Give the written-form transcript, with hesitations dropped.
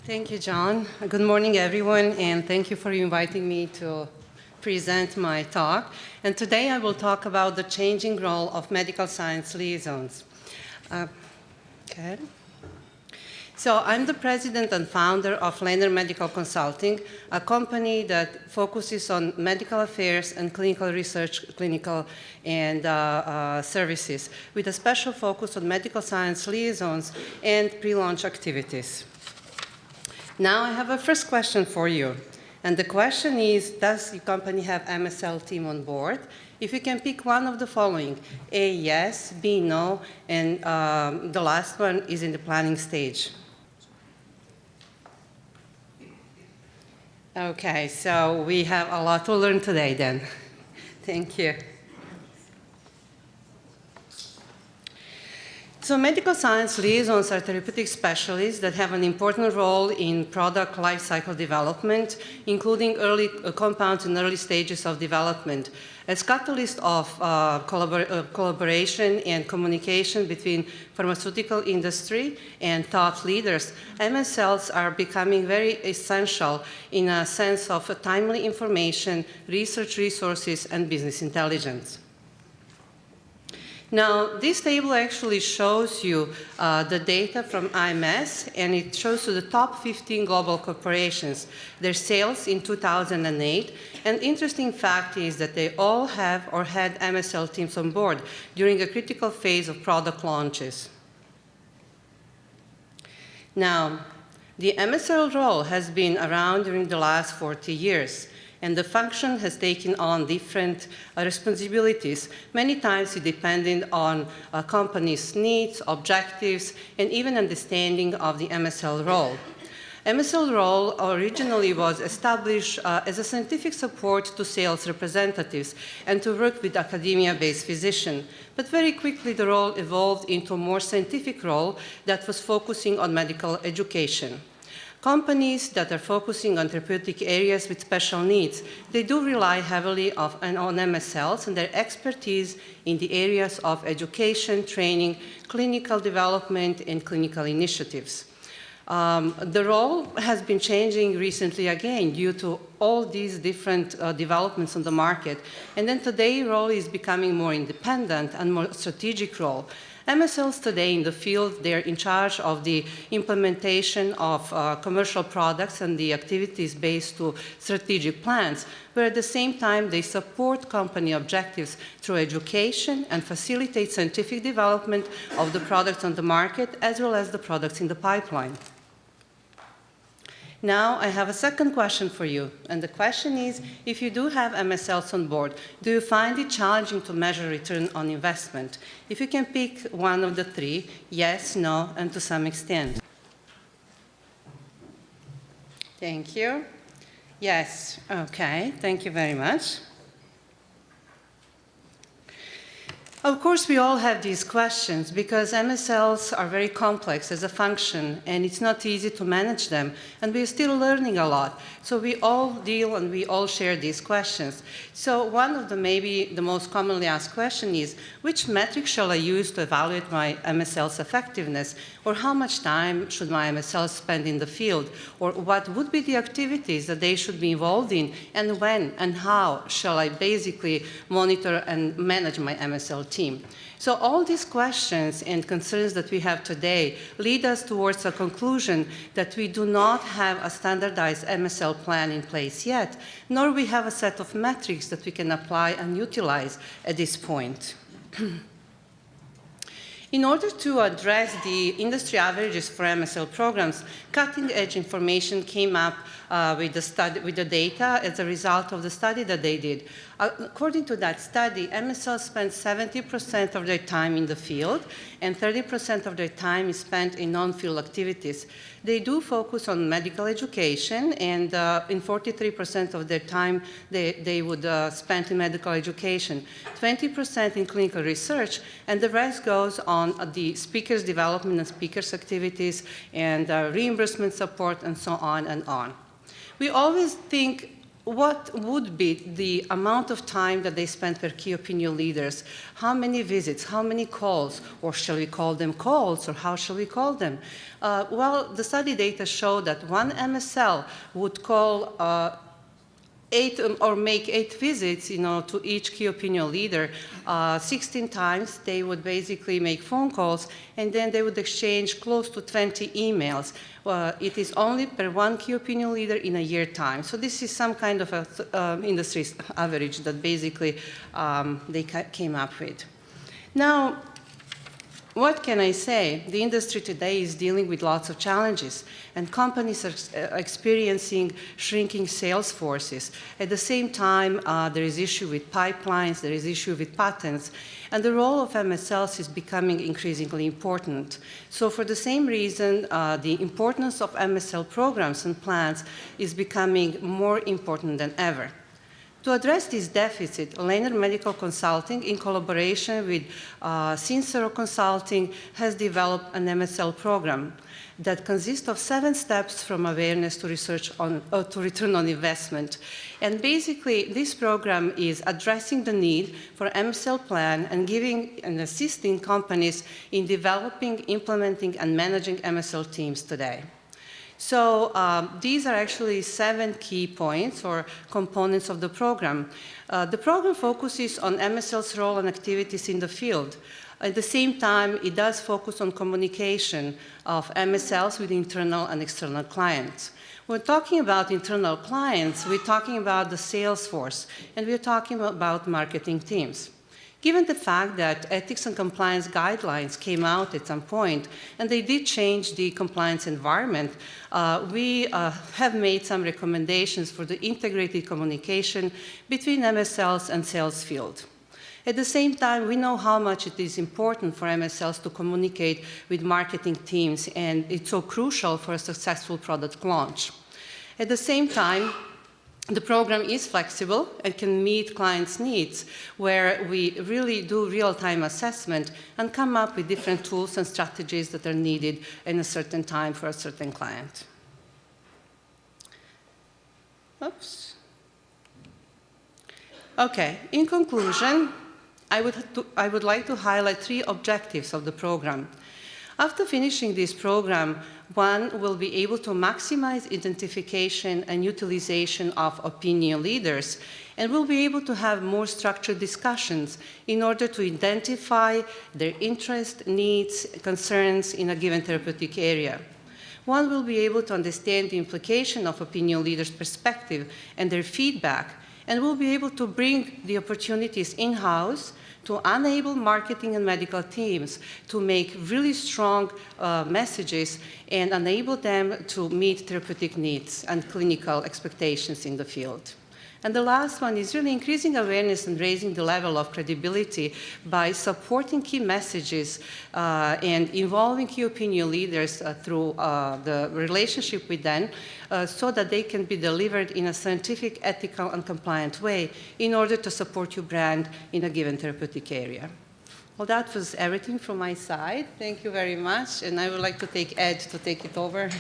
Thank you, John. Good morning, everyone, and thank you for inviting me to present my talk. And today I will talk about the changing role of medical science liaisons. Okay. So I'm the president and founder of Lehner Medical Consulting, a company that focuses on medical affairs and clinical research, clinical and services, with a special focus on medical science liaisons and pre-launch activities. Now I have a first question for you. And the question is, does your company have MSL team on board? If you can pick one of the following, A, yes, B, no, and the last one is in the planning stage. Okay, so we have a lot to learn today then. Thank you. So medical science liaisons are therapeutic specialists that have an important role in product lifecycle development, including early compounds in early stages of development. As catalyst of collaboration and communication between pharmaceutical industry and thought leaders, MSLs are becoming very essential in a sense of timely information, research resources, and business intelligence. Now, this table actually shows you the data from IMS, and it shows you the top 15 global corporations, their sales in 2008. And interesting fact is that they all have or had MSL teams on board during a critical phase of product launches. Now, the MSL role has been around during the last 40 years. And the function has taken on different responsibilities. Many times it depended on a company's needs, objectives, and even understanding of the MSL role. MSL role originally was established as a scientific support to sales representatives and to work with academia-based physicians. But very quickly the role evolved into a more scientific role that was focusing on medical education. Companies that are focusing on therapeutic areas with special needs, they do rely heavily on MSLs and their expertise in the areas of education, training, clinical development, and clinical initiatives. The role has been changing recently again due to all these different developments on the market. And then today, role is becoming more independent and more strategic role. MSLs today in the field, they're in charge of the implementation of commercial products and the activities based to strategic plans, but at the same time they support company objectives through education and facilitate scientific development of the products on the market as well as the products in the pipeline. Now, I have a second question for you, and the question is, if you do have MSLs on board, do you find it challenging to measure return on investment? If you can pick one of the three, yes, no, and to some extent. Thank you. Yes, okay, thank you very much. Of course, we all have these questions because MSLs are very complex as a function and it's not easy to manage them, and we're still learning a lot. So we all deal and we all share these questions. So one of the maybe the most commonly asked question is, which metric shall I use to evaluate my MSL's effectiveness? Or how much time should my MSLs spend in the field? Or what would be the activities that they should be involved in? And when and how shall I basically monitor and manage my MSL team? So all these questions and concerns that we have today lead us towards a conclusion that we do not have a standardized MSL plan in place yet, nor we have a set of metrics that we can apply and utilize at this point. In order to address the industry averages for MSL programs, cutting-edge information came up with the data as a result of the study that they did. According to that study, MSLs spend 70% of their time in the field, and 30% of their time is spent in non-field activities. They do focus on medical education, and in 43% of their time, they would spend in medical education, 20% in clinical research, and the rest goes on the speakers' development and speakers' activities, and reimbursement support, and so on and on. We always think what would be the amount of time that they spend per key opinion leaders? How many visits, how many calls, or shall we call them calls, or how shall we call them? Well, the study data show that one MSL would call 8 or make 8 visits, to each key opinion leader. 16 times they would basically make phone calls, and then they would exchange close to 20 emails. It is only per one key opinion leader in a year time. So this is some kind of a industry average that basically they came up with. Now, what can I say? The industry today is dealing with lots of challenges, and companies are experiencing shrinking sales forces. At the same time, there is issue with pipelines, there is issue with patents, and the role of MSLs is becoming increasingly important. So for the same reason, the importance of MSL programs and plans is becoming more important than ever. To address this deficit, Lehner Medical Consulting, in collaboration with Sincero Consulting, has developed an MSL program that consists of 7 steps from awareness to to return on investment. And basically, this program is addressing the need for MSL plan and giving and assisting companies in developing, implementing, and managing MSL teams today. So these are actually 7 key points or components of the program. The program focuses on MSL's role and activities in the field. At the same time, it does focus on communication of MSLs with internal and external clients. When we're talking about internal clients, we're talking about the sales force, and we're talking about marketing teams. Given the fact that ethics and compliance guidelines came out at some point, and they did change the compliance environment, we have made some recommendations for the integrated communication between MSLs and sales field. At the same time, we know how much it is important for MSLs to communicate with marketing teams, and it's so crucial for a successful product launch. At the same time, the program is flexible and can meet clients' needs, where we really do real-time assessment and come up with different tools and strategies that are needed in a certain time for a certain client. Oops. Okay, in conclusion, I would like to highlight 3 objectives of the program. After finishing this program, one will be able to maximize identification and utilization of opinion leaders, and will be able to have more structured discussions in order to identify their interests, needs, concerns in a given therapeutic area. One will be able to understand the implication of opinion leaders' perspective and their feedback, and will be able to bring the opportunities in-house to enable marketing and medical teams to make really strong messages and enable them to meet therapeutic needs and clinical expectations in the field. And the last one is really increasing awareness and raising the level of credibility by supporting key messages and involving key opinion leaders through the relationship with them so that they can be delivered in a scientific, ethical, and compliant way in order to support your brand in a given therapeutic area. Well, that was everything from my side. Thank you very much. And I would like to take Ed to take it over.